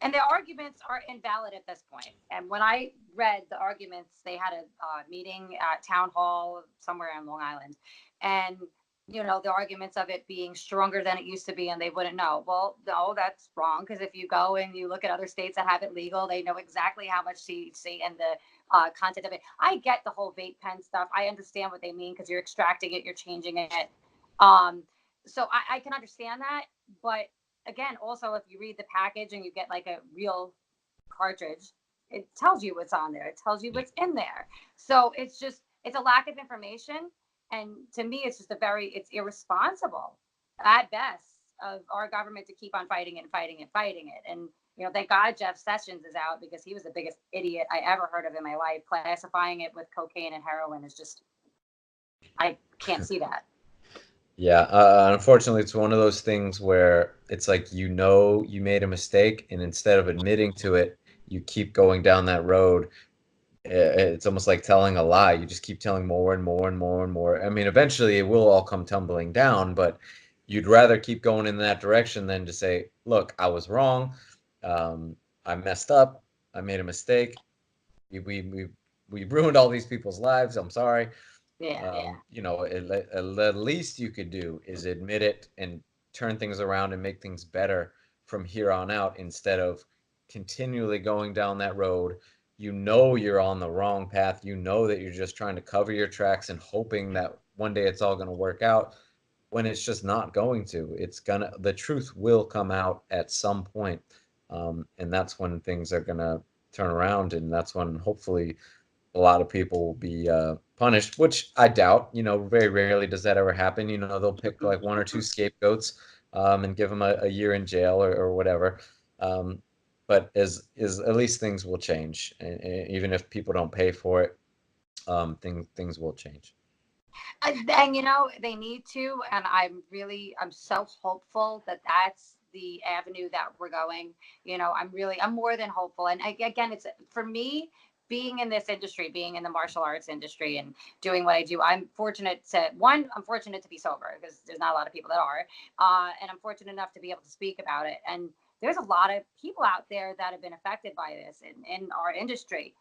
And the arguments are invalid at this point. And when I read the arguments, they had a meeting at town hall somewhere on Long Island, and the arguments of it being stronger than it used to be, and they wouldn't know. Well, no, that's wrong, because if you go and you look at other states that have it legal, they know exactly how much THC and the content of it. I get the whole vape pen stuff. I understand what they mean, because you're extracting it, you're changing it. So I can understand that, but again, also, if you read the package and you get like a real cartridge, it tells you what's on there. It tells you what's in there. So it's a lack of information. And to me, it's it's irresponsible at best of our government to keep on fighting it and fighting it and fighting it. And, thank God Jeff Sessions is out, because he was the biggest idiot I ever heard of in my life. Classifying it with cocaine and heroin is just, I can't see that. Yeah, unfortunately, it's one of those things where it's like, you made a mistake, and instead of admitting to it, you keep going down that road. It's almost like telling a lie. You just keep telling more and more and more and more. I mean, eventually it will all come tumbling down, but you'd rather keep going in that direction than to say, look, I was wrong. I messed up. I made a mistake. We ruined all these people's lives. I'm sorry. Yeah. The least you could do is admit it and turn things around and make things better from here on out, instead of continually going down that road. You're on the wrong path. That you're just trying to cover your tracks and hoping that one day it's all going to work out, when it's just not going to. The truth will come out at some point. And that's when things are going to turn around, and that's when hopefully a lot of people will be punished, which I doubt. Very rarely does that ever happen. They'll pick like one or two scapegoats and give them a year in jail or whatever. But at least things will change, and even if people don't pay for it, things will change. And they need to, and I'm so hopeful that that's the avenue that we're going. I'm more than hopeful. And again, it's for me, being in this industry, being in the martial arts industry and doing what I do, I'm fortunate to be sober, because there's not a lot of people that are, and I'm fortunate enough to be able to speak about it. And there's a lot of people out there that have been affected by this in our industry.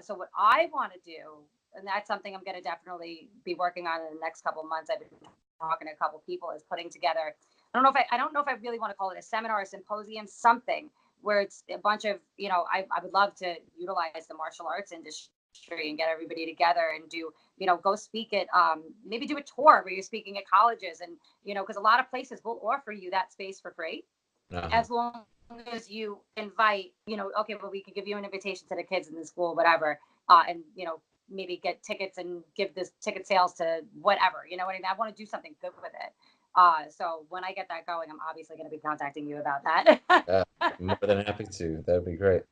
So what I want to do, and that's something I'm going to definitely be working on in the next couple of months. I've been talking to a couple of people, is putting together. I don't know if I really want to call it a seminar, a symposium, something where it's a bunch of, I would love to utilize the martial arts industry and get everybody together and do, go speak at, maybe do a tour where you're speaking at colleges, and, because a lot of places will offer you that space for free, as long as you invite, okay, well, we can give you an invitation to the kids in the school, whatever, and, maybe get tickets and give this ticket sales to whatever, what I mean? I want to do something good with it. So when I get that going, I'm obviously going to be contacting you about that. More than happy to. That would be great.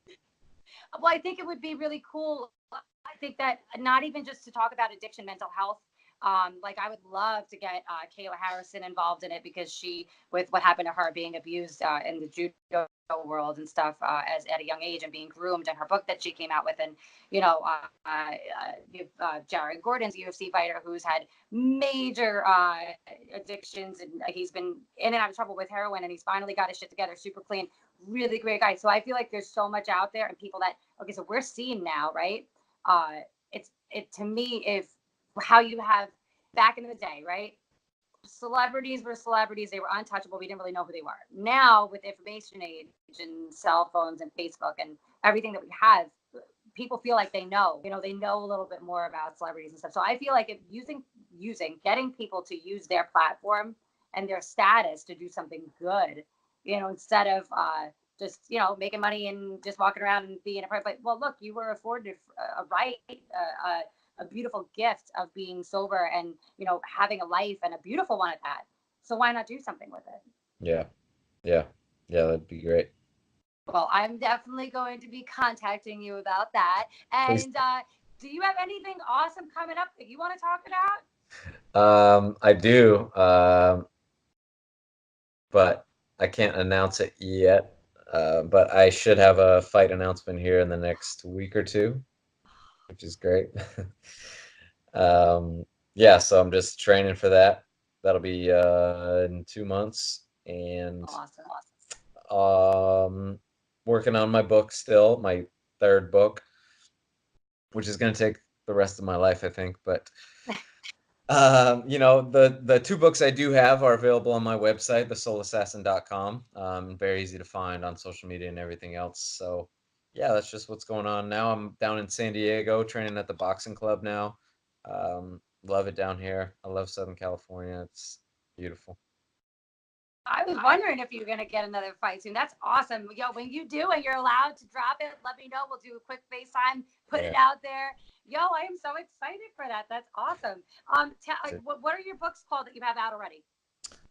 Well, I think it would be really cool. I think that not even just to talk about addiction, mental health. Like I would love to get Kayla Harrison involved in it, because she, with what happened to her being abused in the judo world and stuff, as at a young age, and being groomed, and her book that she came out with, and Jared Gordon's UFC fighter, who's had major addictions, and he's been in and out of trouble with heroin, and he's finally got his shit together, super clean, really great guy. So I feel like there's so much out there, and people that, okay, so we're seeing now, right? To me, if how you have back in the day, right? Celebrities were celebrities. They were untouchable. We didn't really know who they were. Now, with information age and cell phones and Facebook and everything that we have, people feel like they know a little bit more about celebrities and stuff. So I feel like if getting people to use their platform and their status to do something good, instead of just, making money and just walking around and being a part. But, well, look, you were afforded a right, a beautiful gift of being sober and, having a life, and a beautiful one at that. So why not do something with it? Yeah, that'd be great. Well, I'm definitely going to be contacting you about that. And do you have anything awesome coming up that you want to talk about? I do, but I can't announce it yet. But I should have a fight announcement here in the next week or two, which is great. Yeah, so I'm just training for that. That'll be in 2 months, and Awesome. um, working on my book still, my third book, which is going to take the rest of my life, I think. But the two books I do have are available on my website, thesoulasssassin.com. Very easy to find on social media and everything else. So, yeah, that's just what's going on now. I'm down in San Diego training at the boxing club now. Love it down here. I love Southern California. It's beautiful. I was wondering if you're gonna get another fight soon. That's awesome. Yo, when you do and you're allowed to drop it, let me know. We'll do a quick FaceTime, put it out there. Yo, I am so excited for that. That's awesome. What are your books called that you have out already?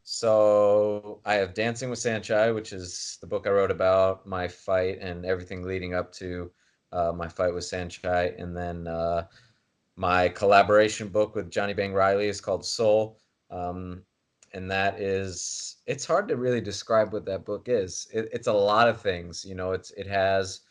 So I have Dancing with Saenchai, which is the book I wrote about my fight and everything leading up to my fight with Saenchai, and then my collaboration book with Johnny Bang Riley is called Soul. And that is, it's hard to really describe what that book is. It's a lot of things, it has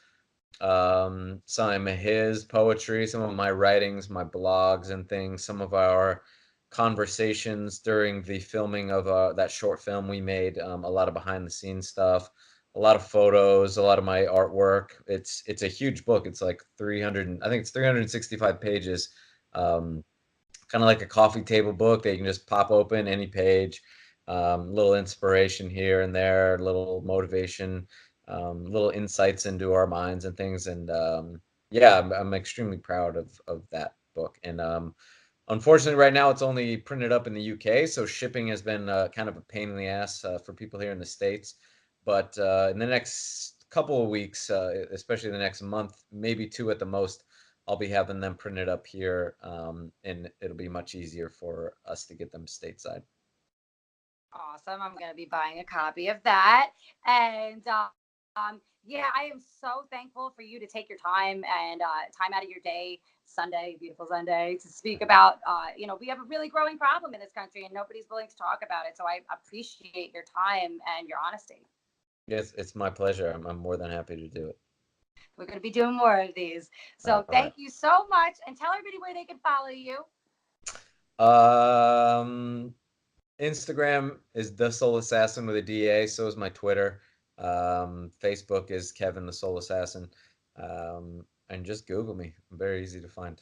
some of his poetry, some of my writings, my blogs and things, some of our conversations during the filming of that short film we made, a lot of behind the scenes stuff, a lot of photos, a lot of my artwork. It's a huge book. It's like 300, I think it's 365 pages. Kind of like a coffee table book that you can just pop open any page. Little inspiration here and there, little motivation, little insights into our minds and things. And yeah, I'm extremely proud of that book. And unfortunately, right now it's only printed up in the UK, so shipping has been kind of a pain in the ass for people here in the States. But in the next couple of weeks, especially the next month, maybe two at the most, I'll be having them printed up here, and it'll be much easier for us to get them stateside. Awesome. I'm going to be buying a copy of that. And yeah, I am so thankful for you to take your time and time out of your day, Sunday, beautiful Sunday, to speak about, we have a really growing problem in this country and nobody's willing to talk about it. So I appreciate your time and your honesty. Yes, it's my pleasure. I'm more than happy to do it. We're going to be doing more of these. So thank you so much. And tell everybody where they can follow you. Instagram is The Soul Assassin with a DA. So is my Twitter. Facebook is Kevin the Soul Assassin. And just Google me. I'm very easy to find.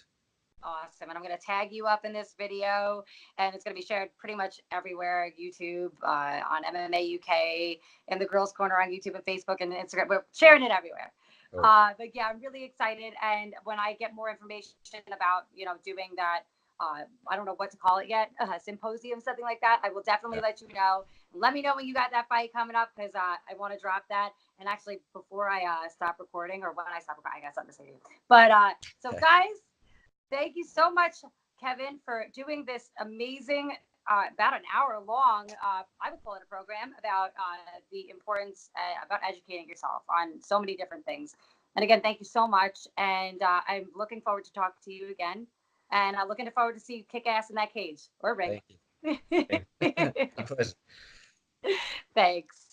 Awesome. And I'm going to tag you up in this video, and it's going to be shared pretty much everywhere, YouTube, on MMA UK, in the Girls Corner on YouTube and Facebook and Instagram. We're sharing it everywhere. Oh. But yeah, I'm really excited. And when I get more information about, doing that, I don't know what to call it yet, symposium, something like that, I will definitely let you know. Let me know when you got that fight coming up, because I want to drop that. And actually, before I stop recording, or when I stop recording, I got something to say to you. But so guys, thank you so much, Kevin, for doing this amazing, about an hour long, I would call it a program about the importance about educating yourself on so many different things. And again, thank you so much. And I'm looking forward to talking to you again. And I'm looking forward to see you kick ass in that cage or ring. Thank you. Thanks. Thanks.